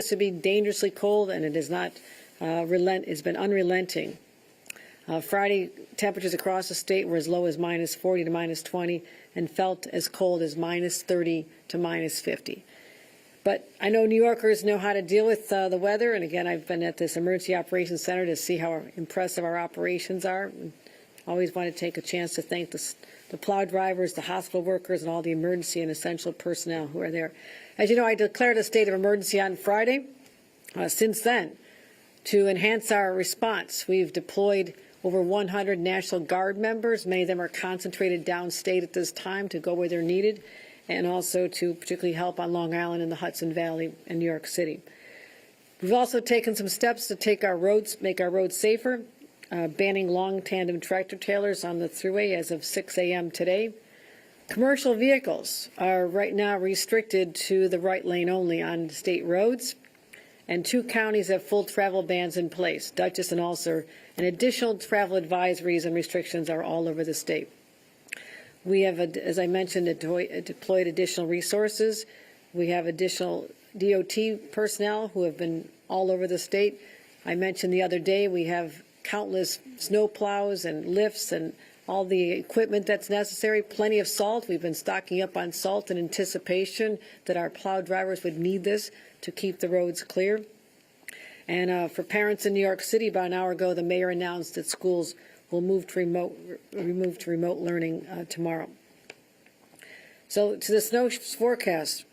to be dangerously cold, and it is not it's been unrelenting. Friday, temperatures across the state were as low as -40 to -20 and felt as cold as -30 to -50. But I know New Yorkers know how to deal with the weather, and again, I've been at this Emergency Operations Center to see how impressive our operations are. I always want to take a chance to thank the plow drivers, the hospital workers, and all the emergency and essential personnel who are there. As you know, I declared a state of emergency on Friday. Since then, to enhance our response, we've deployed over 100 National Guard members. Many of them are concentrated downstate at this time to go where they're needed, and also to particularly help on Long Island and the Hudson Valley and New York City. We've also taken some steps to make our roads safer, banning long tandem tractor trailers on the thruway as of 6 a.m. today. Commercial vehicles are right now restricted to the right lane only on state roads, and 2 counties have full travel bans in place, Dutchess and Ulster, and additional travel advisories and restrictions are all over the state. We have, as I mentioned, deployed additional resources. We have additional DOT personnel who have been all over the state. I mentioned the other day we have countless snow plows and lifts and all the equipment that's necessary, plenty of salt. We've been stocking up on salt in anticipation that our plow drivers would need this to keep the roads clear. And for parents in New York City, about an hour ago, the mayor announced that schools will move to remote learning tomorrow. So to the snow forecast,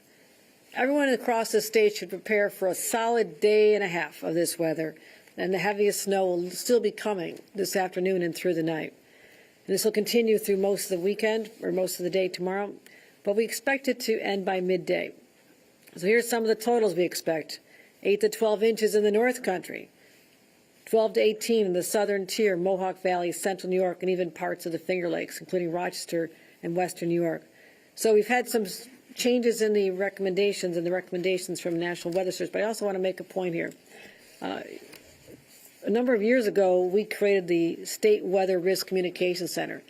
everyone across the state should prepare for a solid day and a half of this weather, and the heaviest snow will still be coming this afternoon and through the night. And this will continue through most of the weekend, or most of the day tomorrow, but we expect it to end by midday. So here's some of the totals we expect. 8 to 12 inches in the North Country, 12 to 18 in the southern tier, Mohawk Valley, central New York, and even parts of the Finger Lakes, including Rochester and western New York. So we've had some changes in the recommendations from National Weather Service, but I also want to make a point here. A number of years ago, we created the State Weather Risk Communication Center.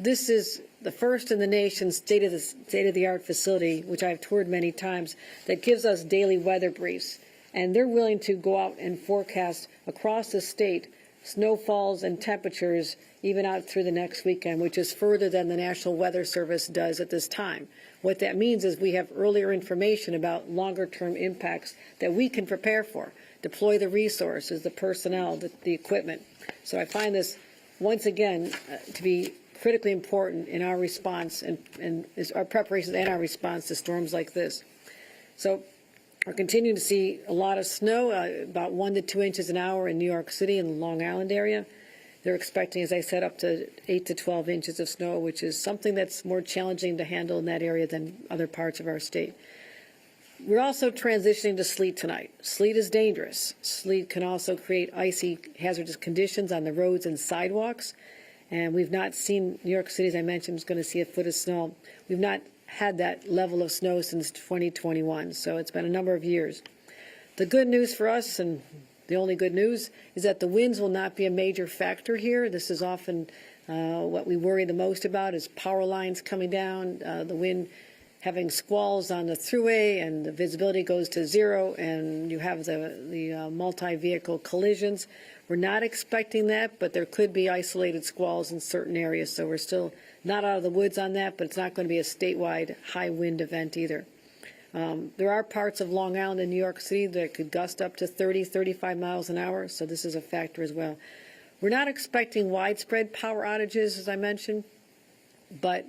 This is the first in the nation state-of-the-art facility, which I've toured many times, that gives us daily weather briefs. And they're willing to go out and forecast across the state snowfalls and temperatures even out through the next weekend, which is further than the National Weather Service does at this time. What that means is we have earlier information about longer-term impacts that we can prepare for, deploy the resources, the personnel, the equipment. So I find this, once again, to be critically important in our response and our preparations and our response to storms like this. So we're continuing to see a lot of snow, about 1 to 2 inches an hour in New York City and the Long Island area. They're expecting, as I said, up to 8 to 12 inches of snow, which is something that's more challenging to handle in that area than other parts of our state. We're also transitioning to sleet tonight. Sleet is dangerous. Sleet can also create icy, hazardous conditions on the roads and sidewalks. And we've not seen, New York City, as I mentioned, is going to see a foot of snow. We've not had that level of snow since 2021, so it's been a number of years. The good news for us, and the only good news, is that the winds will not be a major factor here. This is often what we worry the most about, is power lines coming down, the wind having squalls on the thruway, and the visibility goes to zero, and you have the multi-vehicle collisions. We're not expecting that, but there could be isolated squalls in certain areas, so we're still not out of the woods on that, but it's not going to be a statewide high wind event either. There are parts of Long Island and New York City that could gust up to 30, 35 miles an hour, so this is a factor as well. We're not expecting widespread power outages, as I mentioned, but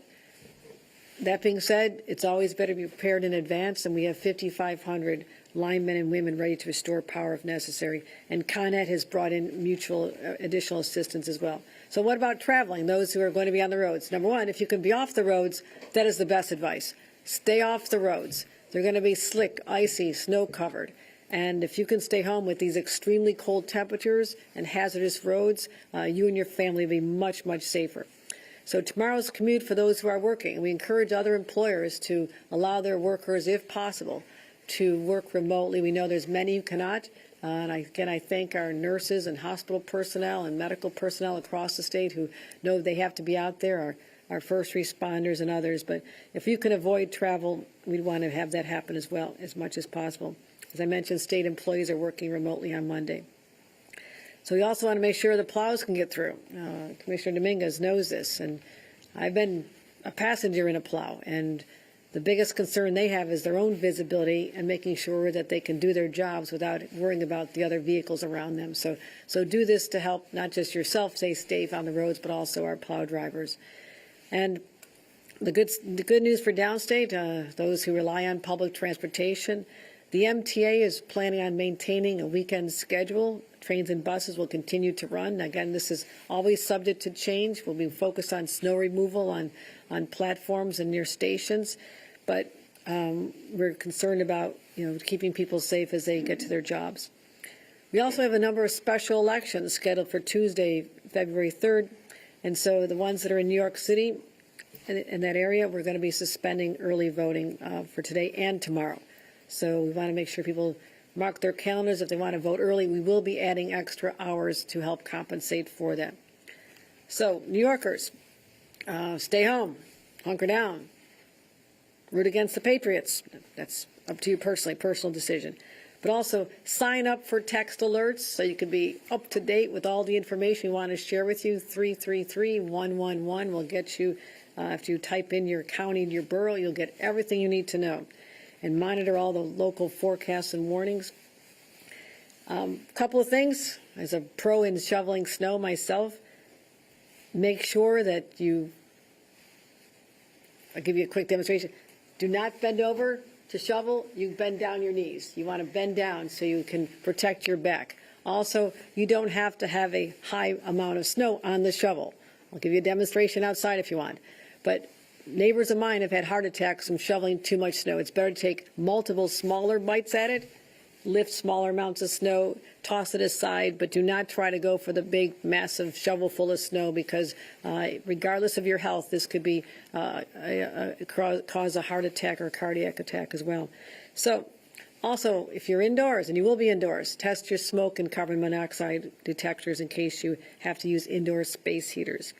that being said, it's always better to be prepared in advance, and we have 5,500 linemen and women ready to restore power if necessary. And Con Ed has brought in mutual additional assistance as well. So what about traveling, those who are going to be on the roads? Number one, if you can be off the roads, that is the best advice. Stay off the roads. They're going to be slick, icy, snow-covered. And if you can stay home with these extremely cold temperatures and hazardous roads, you and your family will be much, much safer. So tomorrow's commute for those who are working. We encourage other employers to allow their workers, if possible, to work remotely. We know there's many who cannot. And again, I thank our nurses and hospital personnel and medical personnel across the state who know they have to be out there, our first responders and others. But if you can avoid travel, we'd want to have that happen as well, as much as possible. As I mentioned, state employees are working remotely on Monday. So we also want to make sure the plows can get through. Commissioner Dominguez knows this, and I've been a passenger in a plow, and the biggest concern they have is their own visibility and making sure that they can do their jobs without worrying about the other vehicles around them. So do this to help not just yourself stay safe on the roads, but also our plow drivers. And the good news for downstate, those who rely on public transportation, the MTA is planning on maintaining a weekend schedule. Trains and buses will continue to run. Again, this is always subject to change. We'll be focused on snow removal on platforms and near stations, but we're concerned about keeping people safe as they get to their jobs. We also have a number of special elections scheduled for Tuesday, February 3rd, and so the ones that are in New York City, in that area, we're going to be suspending early voting for today and tomorrow. So we want to make sure people mark their calendars if they want to vote early. We will be adding extra hours to help compensate for that. So, New Yorkers, stay home, hunker down, root against the Patriots. That's up to you personally, personal decision. But also sign up for text alerts so you can be up to date with all the information we want to share with you. 333-111 will get you, after you type in your county and your borough, you'll get everything you need to know. And monitor all the local forecasts and warnings. Couple of things, as a pro in shoveling snow myself, make sure that I'll give you a quick demonstration. Do not bend over to shovel, you bend down your knees. You want to bend down so you can protect your back. Also, you don't have to have a high amount of snow on the shovel. I'll give you a demonstration outside if you want. But neighbors of mine have had heart attacks from shoveling too much snow. It's better to take multiple smaller bites at it, lift smaller amounts of snow, toss it aside, but do not try to go for the big, massive shovel full of snow because regardless of your health, this could be cause a heart attack or a cardiac attack as well. So also, if you're indoors, and you will be indoors, test your smoke and carbon monoxide detectors in case you have to use indoor space heaters.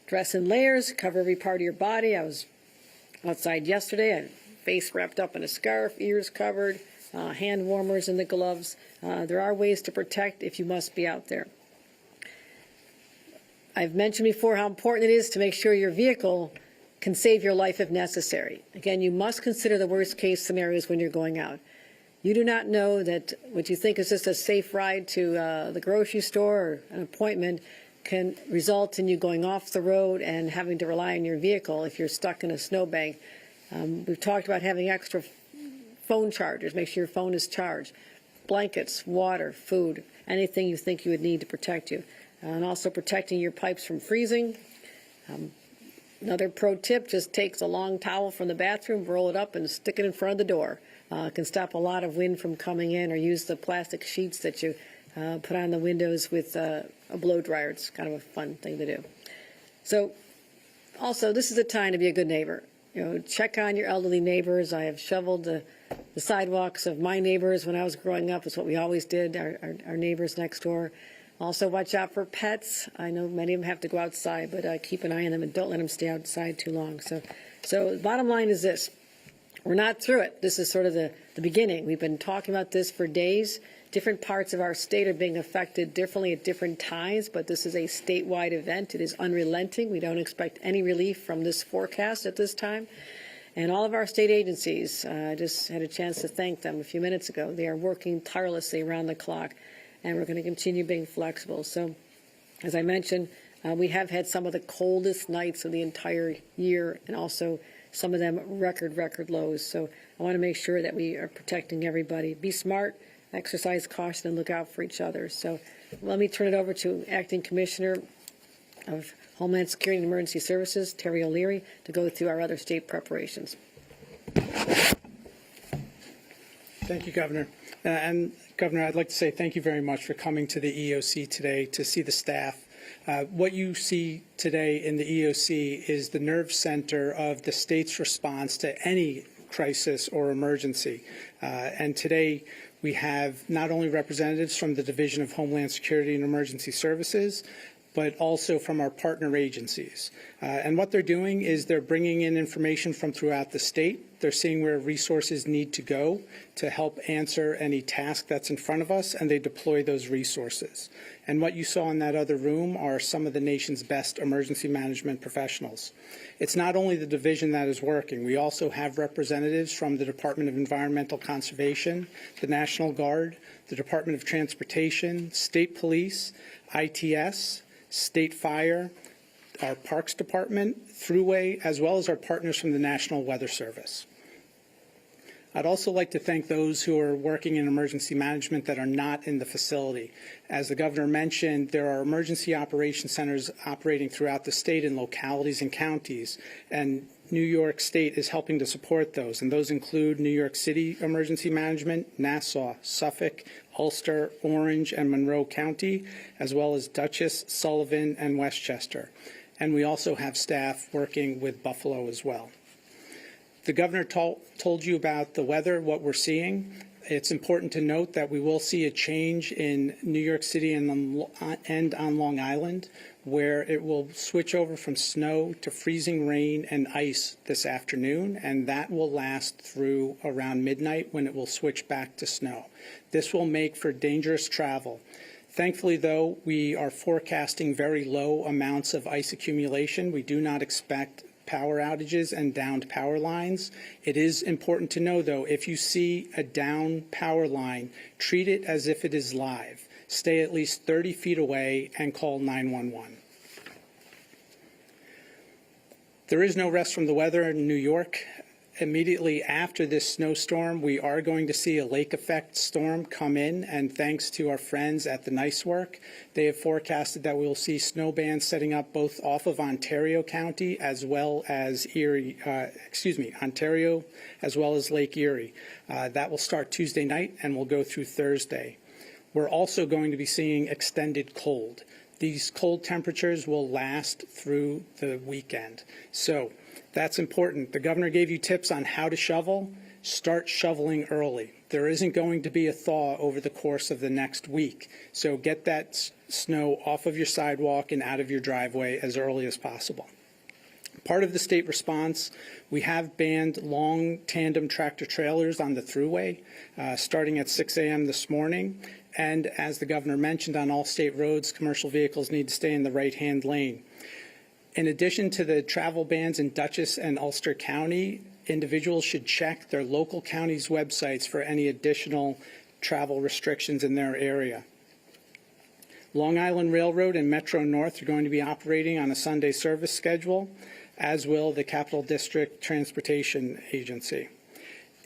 Dress in layers, cover every part of your body. I was outside yesterday, I had face wrapped up in a scarf, ears covered, hand warmers in the gloves. There are ways to protect if you must be out there. I've mentioned before how important it is to make sure your vehicle can save your life if necessary. Again, you must consider the worst case scenarios when you're going out. You do not know that what you think is just a safe ride to the grocery store or an appointment can result in you going off the road and having to rely on your vehicle if you're stuck in a snowbank. We've talked about having extra phone chargers. Make sure your phone is charged. Blankets, water, food, anything you think you would need to protect you. And also protecting your pipes from freezing. Another pro tip, just takes a long towel from the bathroom, roll it up and stick it in front of the door. It can stop a lot of wind from coming in, or use the plastic sheets that you put on the windows with a blow dryer. It's kind of a fun thing to do. So also, this is a time to be a good neighbor. Check on your elderly neighbors. I have shoveled the sidewalks of my neighbors when I was growing up. It's what we always did, our neighbors next door. Also, watch out for pets. I know many of them have to go outside, but keep an eye on them and don't let them stay outside too long. So the bottom line is this. We're not through it. This is sort of the beginning. We've been talking about this for days. Different parts of our state are being affected differently at different times, but this is a statewide event. It is unrelenting. We don't expect any relief from this forecast at this time. And all of our state agencies, I just had a chance to thank them a few minutes ago. They are working tirelessly around the clock, and we're going to continue being flexible. So, as I mentioned, we have had some of the coldest nights of the entire year, and also some of them record lows. So I want to make sure that we are protecting everybody. Be smart, exercise caution, and look out for each other. So let me turn it over to Acting Commissioner of Homeland Security and Emergency Services, Terry O'Leary, to go through our other state preparations. Thank you, Governor. And Governor, I'd like to say thank you very much for coming to the EOC today to see the staff. What you see today in the EOC is the nerve center of the state's response to any crisis or emergency. And today we have not only representatives from the Division of Homeland Security and Emergency Services, but also from our partner agencies. And what they're doing is they're bringing in information from throughout the state. They're seeing where resources need to go to help answer any task that's in front of us, and they deploy those resources. And what you saw in that other room are some of the nation's best emergency management professionals. It's not only the division that is working. We also have representatives from the Department of Environmental Conservation, the National Guard, the Department of Transportation, State Police, ITS, State Fire, our Parks Department, Thruway, as well as our partners from the National Weather Service. I'd also like to thank those who are working in emergency management that are not in the facility. As the governor mentioned, there are emergency operation centers operating throughout the state in localities and counties, and New York State is helping to support those, and those include New York City Emergency Management, Nassau, Suffolk, Ulster, Orange, and Monroe County, as well as Dutchess, Sullivan, and Westchester. And we also have staff working with Buffalo as well. The governor told you about the weather, what we're seeing. It's important to note that we will see a change in New York City and on Long Island, where it will switch over from snow to freezing rain and ice this afternoon, and that will last through around midnight when it will switch back to snow. This will make for dangerous travel. Thankfully, though, we are forecasting very low amounts of ice accumulation. We do not expect power outages and downed power lines. It is important to know, though, if you see a down power line, treat it as if it is live. Stay at least 30 feet away and call 911. There is no rest from the weather in New York. Immediately after this snowstorm, we are going to see a lake effect storm come in, and thanks to our friends at the Nice Work, they have forecasted that we will see snow bands setting up both off of Ontario County as well as Ontario as well as Lake Erie. That will start Tuesday night and will go through Thursday. We're also going to be seeing extended cold. These cold temperatures will last through the weekend. So that's important. The governor gave you tips on how to shovel. Start shoveling early. There isn't going to be a thaw over the course of the next week. So get that snow off of your sidewalk and out of your driveway as early as possible. Part of the state response, we have banned long tandem tractor trailers on the thruway starting at 6 a.m. this morning. And as the governor mentioned, on all state roads, commercial vehicles need to stay in the right-hand lane. In addition to the travel bans in Dutchess and Ulster County, individuals should check their local county's websites for any additional travel restrictions in their area. Long Island Railroad and Metro North are going to be operating on a Sunday service schedule, as will the Capital District Transportation Agency.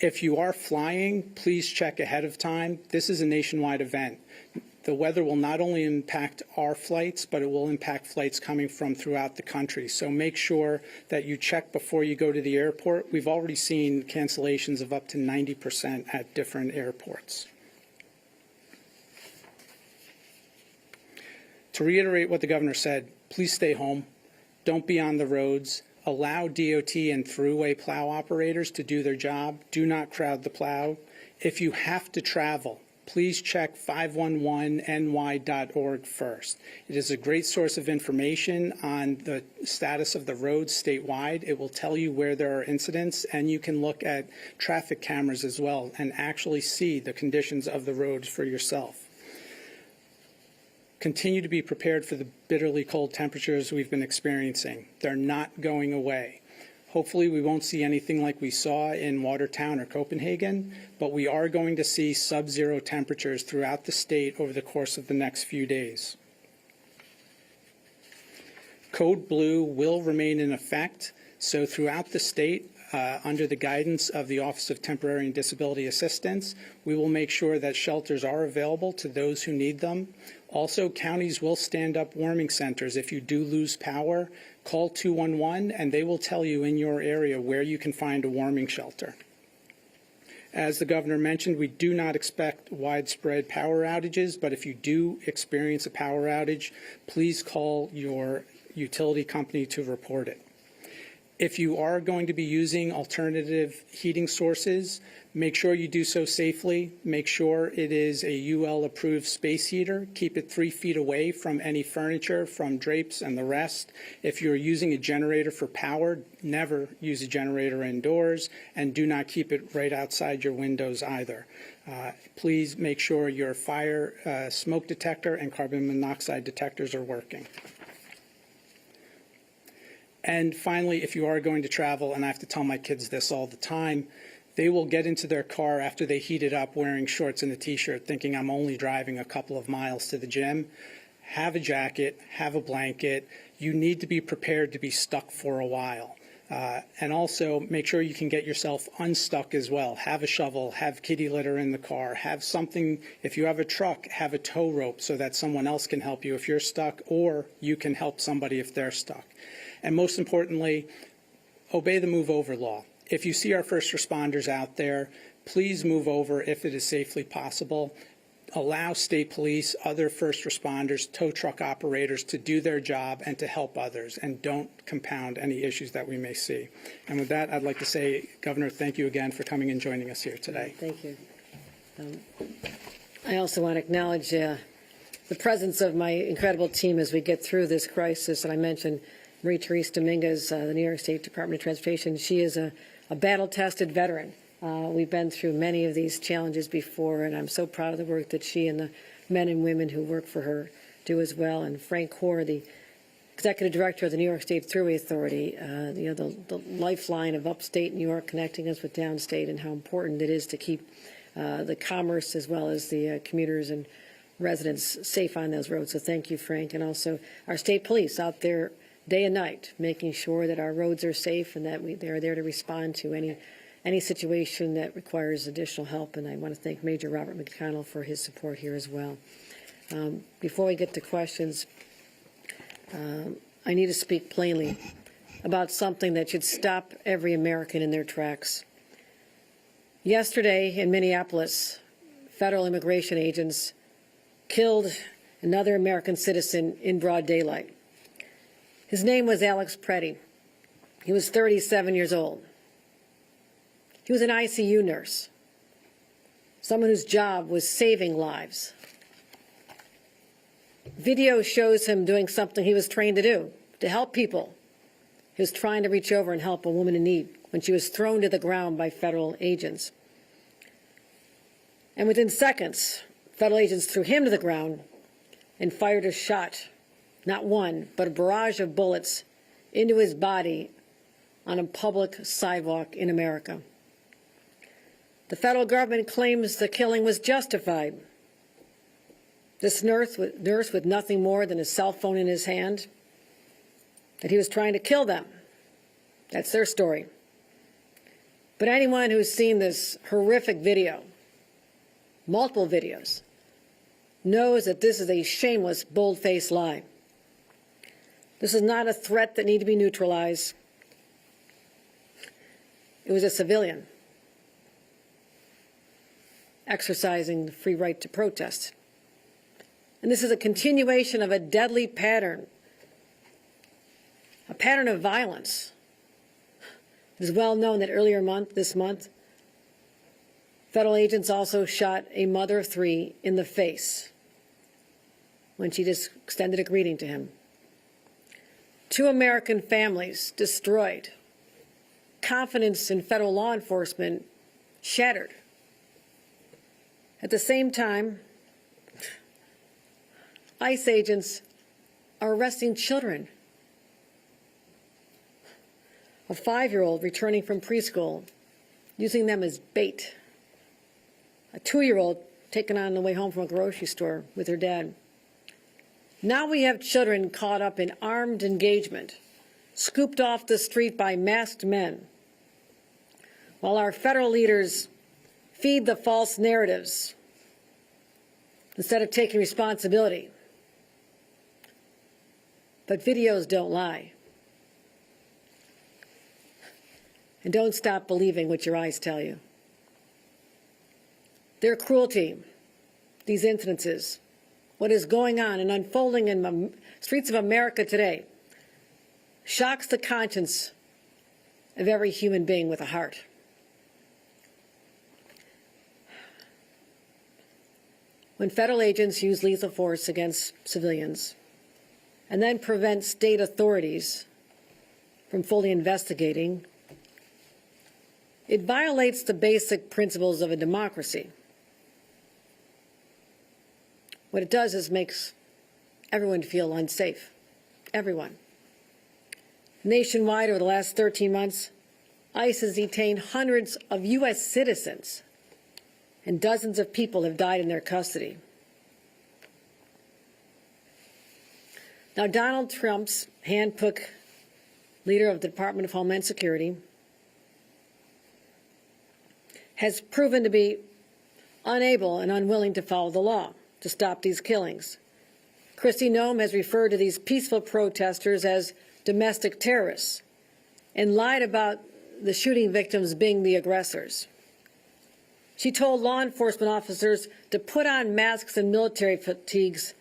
If you are flying, please check ahead of time. This is a nationwide event. The weather will not only impact our flights, but it will impact flights coming from throughout the country. So make sure that you check before you go to the airport. We've already seen cancellations of up to 90% at different airports. To reiterate what the governor said, please stay home. Don't be on the roads. Allow DOT and thruway plow operators to do their job. Do not crowd the plow. If you have to travel, please check 511ny.org first. It is a great source of information on the status of the roads statewide. It will tell you where there are incidents, and you can look at traffic cameras as well and actually see the conditions of the roads for yourself. Continue to be prepared for the bitterly cold temperatures we've been experiencing. They're not going away. Hopefully we won't see anything like we saw in Watertown or Copenhagen, but we are going to see sub-zero temperatures throughout the state over the course of the next few days. Code Blue will remain in effect, so throughout the state, under the guidance of the Office of Temporary and Disability Assistance, we will make sure that shelters are available to those who need them. Also, counties will stand up warming centers. If you do lose power, call 211 and they will tell you in your area where you can find a warming shelter. As the governor mentioned, we do not expect widespread power outages, but if you do experience a power outage, please call your utility company to report it. If you are going to be using alternative heating sources, make sure you do so safely. Make sure it is a UL-approved space heater. Keep it 3 feet away from any furniture, from drapes and the rest. If you're using a generator for power, never use a generator indoors, and do not keep it right outside your windows either. Please make sure your fire smoke detector and carbon monoxide detectors are working. And finally, if you are going to travel, and I have to tell my kids this all the time, they will get into their car after they heat it up wearing shorts and a t-shirt thinking I'm only driving a couple of miles to the gym. Have a jacket, have a blanket. You need to be prepared to be stuck for a while. And also make sure you can get yourself unstuck as well. Have a shovel, have kitty litter in the car, have something, if you have a truck, have a tow rope so that someone else can help you if you're stuck, or you can help somebody if they're stuck. And most importantly, obey the move over law. If you see our first responders out there, please move over if it is safely possible. Allow state police, other first responders, tow truck operators to do their job and to help others, and don't compound any issues that we may see. And with that, I'd like to say, Governor, thank you again for coming and joining us here today. Thank you. I also want to acknowledge the presence of my incredible team as we get through this crisis. And I mentioned Marie-Therese Dominguez, the New York State Department of Transportation. She is a battle-tested veteran. We've been through many of these challenges before, and I'm so proud of the work that she and the men and women who work for her do as well. And Frank Hoare, the Executive Director of the New York State Thruway Authority, the lifeline of upstate New York connecting us with downstate, and how important it is to keep the commerce as well as the commuters and residents safe on those roads. So thank you, Frank. And also our state police out there day and night, making sure that our roads are safe and that they're there to respond to any situation that requires additional help. And I want to thank Major Robert McConnell for his support here as well. Before we get to questions, I need to speak plainly about something that should stop every American in their tracks. Yesterday in Minneapolis, federal immigration agents killed another American citizen in broad daylight. His name was Alex Preddy. He was 37 years old. He was an ICU nurse, someone whose job was saving lives. Video shows him doing something he was trained to do, to help people. He was trying to reach over and help a woman in need when she was thrown to the ground by federal agents. And within seconds, federal agents threw him to the ground and fired a shot, not one, but a barrage of bullets into his body on a public sidewalk in America. The federal government claims the killing was justified. This nurse with nothing more than a cell phone in his hand, that he was trying to kill them. That's their story. But anyone who's seen this horrific video, multiple videos, knows that this is a shameless, bold-faced lie. This is not a threat that needed to be neutralized. It was a civilian exercising the free right to protest. And this is a continuation of a deadly pattern, a pattern of violence. It is well known that earlier this month, federal agents also shot a mother of 3 in the face when she just extended a greeting to him. 2 American families destroyed. Confidence in federal law enforcement shattered. At the same time, ICE agents are arresting children. A 5-year-old returning from preschool, using them as bait. A 2-year-old taken on the way home from a grocery store with her dad. Now we have children caught up in armed engagement, scooped off the street by masked men, while our federal leaders feed the false narratives instead of taking responsibility. But videos don't lie. And don't stop believing what your eyes tell you. Their cruelty, these incidences, what is going on and unfolding in the streets of America today, shocks the conscience of every human being with a heart. When federal agents use lethal force against civilians and then prevent state authorities from fully investigating, it violates the basic principles of a democracy. What it does is makes everyone feel unsafe. Everyone. Nationwide, over the last 13 months, ICE has detained hundreds of U.S. citizens, and dozens of people have died in their custody. Now, Donald Trump's handpicked leader of the Department of Homeland Security has proven to be unable and unwilling to follow the law to stop these killings. Kristi Noem has referred to these peaceful protesters as domestic terrorists and lied about the shooting victims being the aggressors. She told law enforcement officers to put on masks and military fatigues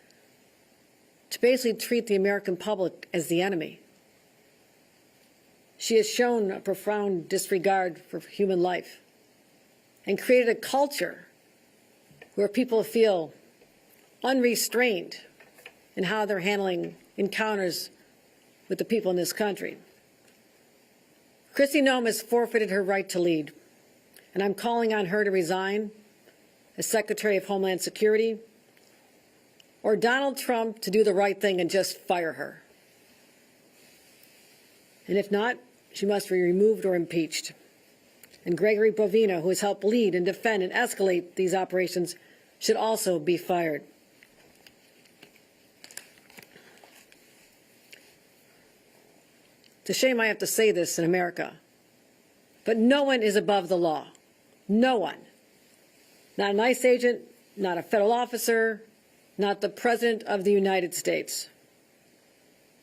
to basically treat the American public as the enemy. She has shown a profound disregard for human life and created a culture where people feel unrestrained in how they're handling encounters with the people in this country. Kristi Noem has forfeited her right to lead, and I'm calling on her to resign as Secretary of Homeland Security, or Donald Trump to do the right thing and just fire her. And if not, she must be removed or impeached. And Gregory Bovino, who has helped lead and defend and escalate these operations, should also be fired. It's a shame I have to say this in America, but no one is above the law. No one. Not an ICE agent, not a federal officer, not the President of the United States.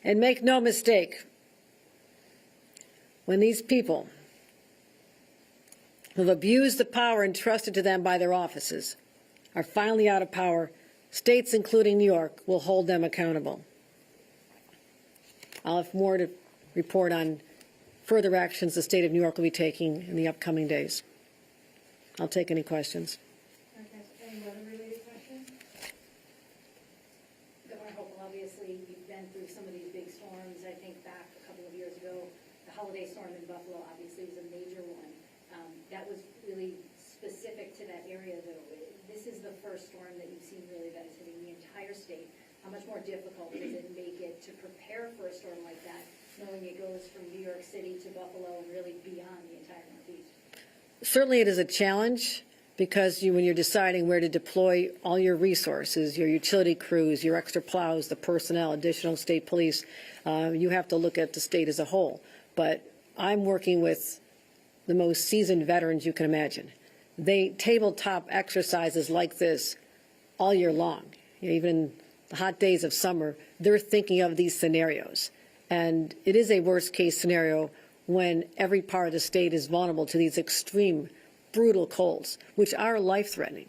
And make no mistake, when these people who have abused the power entrusted to them by their offices are finally out of power, states, including New York, will hold them accountable. I'll have more to report on further actions the state of New York will be taking in the upcoming days. I'll take any questions. Any weather-related questions? Governor Hochul, obviously, you've been through some of these big storms. I think back a couple of years ago, the holiday storm in Buffalo obviously was a major one. That was really specific to that area, though. This is the first storm that you've seen really that is hitting the entire state. How much more difficult does it make it to prepare for a storm like that, knowing it goes from New York City to Buffalo and really beyond the entire Northeast? Certainly it is a challenge because when you're deciding where to deploy all your resources, your utility crews, your extra plows, the personnel, additional state police, you have to look at the state as a whole. But I'm working with the most seasoned veterans you can imagine. They tabletop exercises like this all year long. Even in the hot days of summer, they're thinking of these scenarios. And it is a worst case scenario when every part of the state is vulnerable to these extreme, brutal colds, which are life-threatening,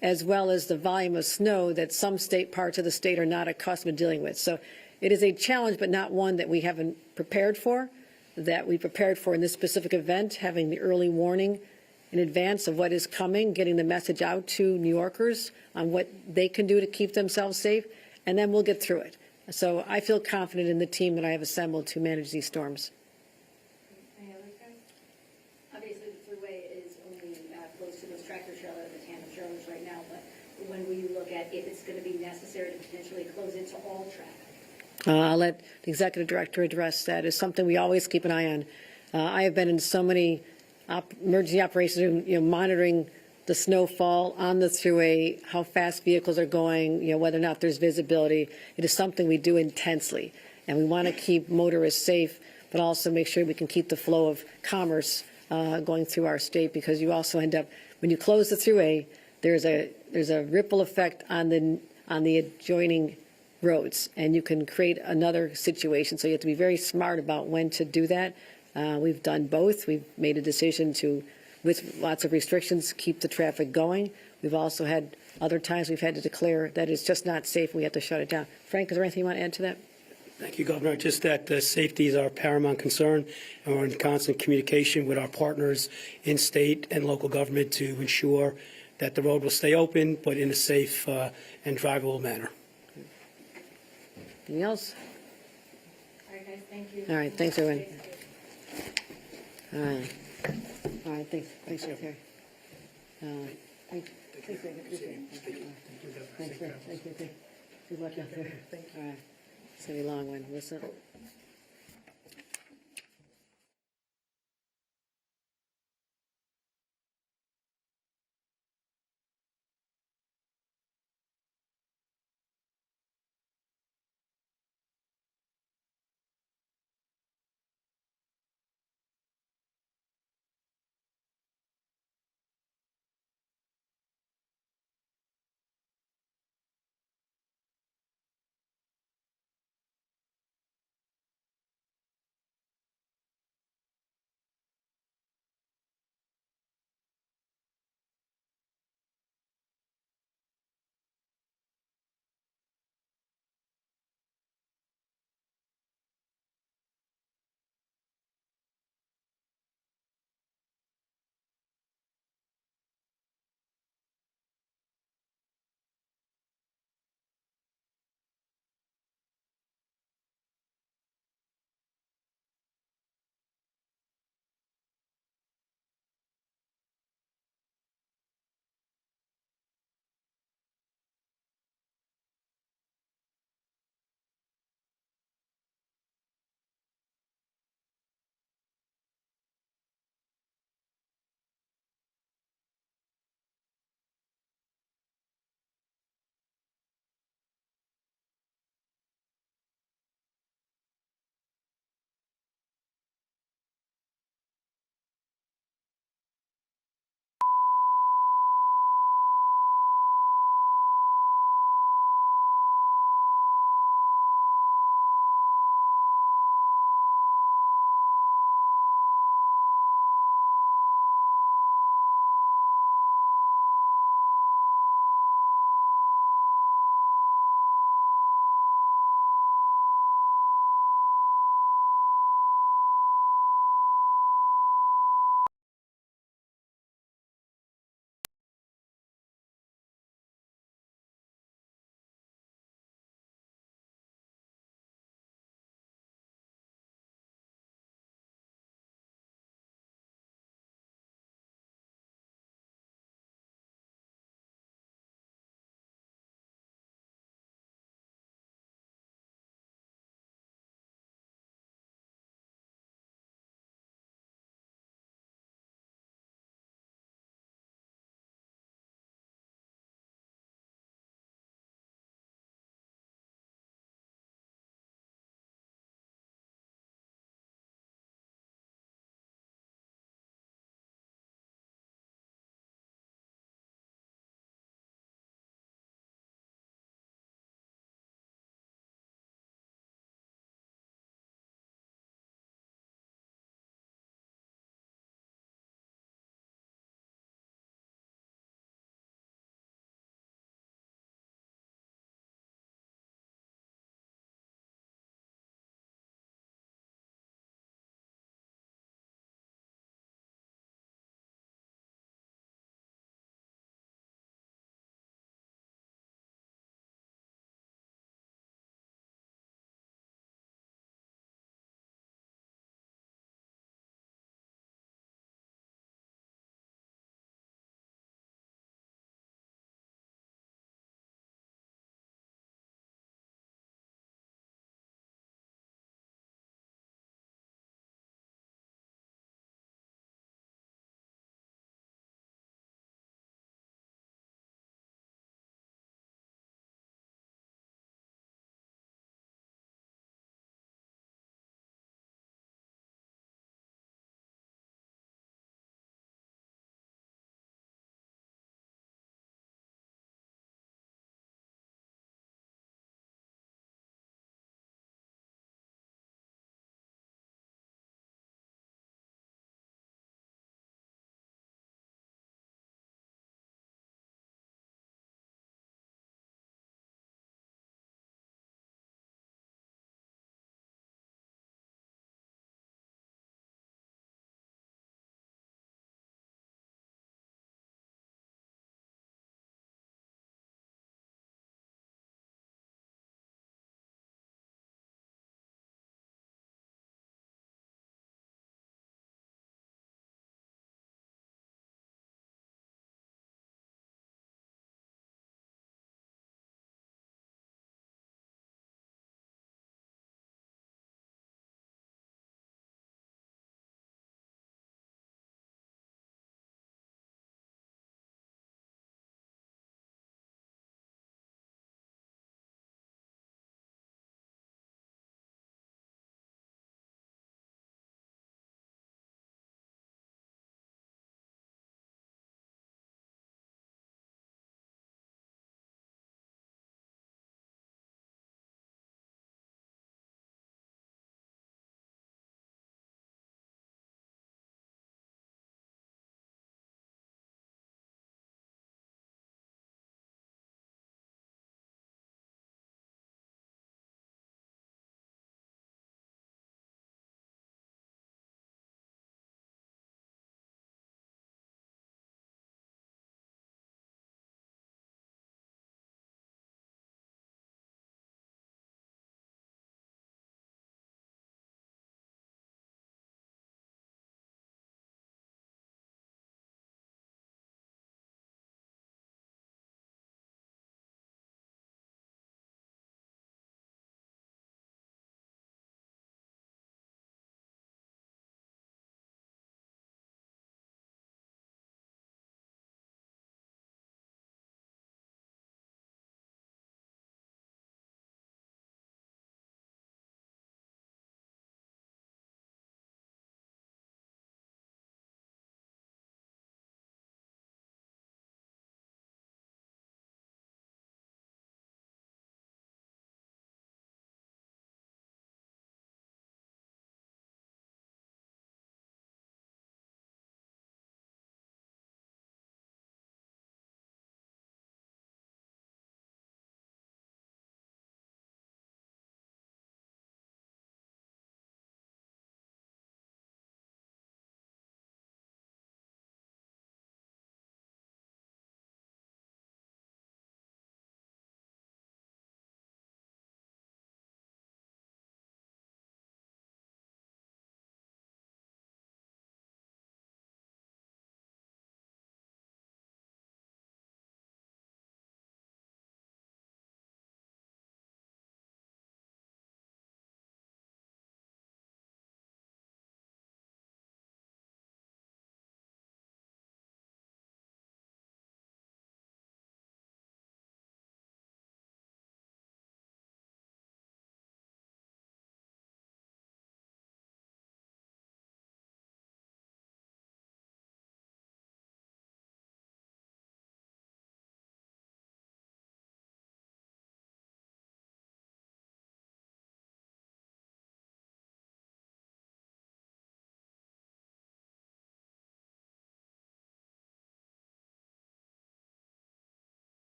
as well as the volume of snow that some parts of the state are not accustomed to dealing with. So it is a challenge, but not one that we haven't prepared for, that we prepared for in this specific event, having the early warning in advance of what is coming, getting the message out to New Yorkers on what they can do to keep themselves safe, and then we'll get through it. So I feel confident in the team that I have assembled to manage these storms. Any others, guys? Obviously, the thruway is only close to those tractor trailers, the tandem trailers right now, but when will you look at if it's going to be necessary to potentially close it to all traffic? I'll let the executive director address that. It's something we always keep an eye on. I have been in so many emergency operations, monitoring the snowfall on the thruway, how fast vehicles are going, whether or not there's visibility. It is something we do intensely, and we want to keep motorists safe, but also make sure we can keep the flow of commerce going through our state, because you also end up, when you close the thruway, there's a ripple effect on the adjoining roads, and you can create another situation. So you have to be very smart about when to do that. We've done both. We've made a decision to, with lots of restrictions, keep the traffic going. We've also had other times we've had to declare that it's just not safe and we have to shut it down. Frank, is there anything you want to add to that? Thank you, Governor. Just that safety is our paramount concern, and we're in constant communication with our partners in state and local government to ensure that the road will stay open, but in a safe and drivable manner. Anything else? All right, guys, thank you. All right, thanks, everyone. All right, thanks, Secretary. Thanks, David. Appreciate it. Thanks, thank you. Good luck out there. All right, it's gonna be a long one. Listen.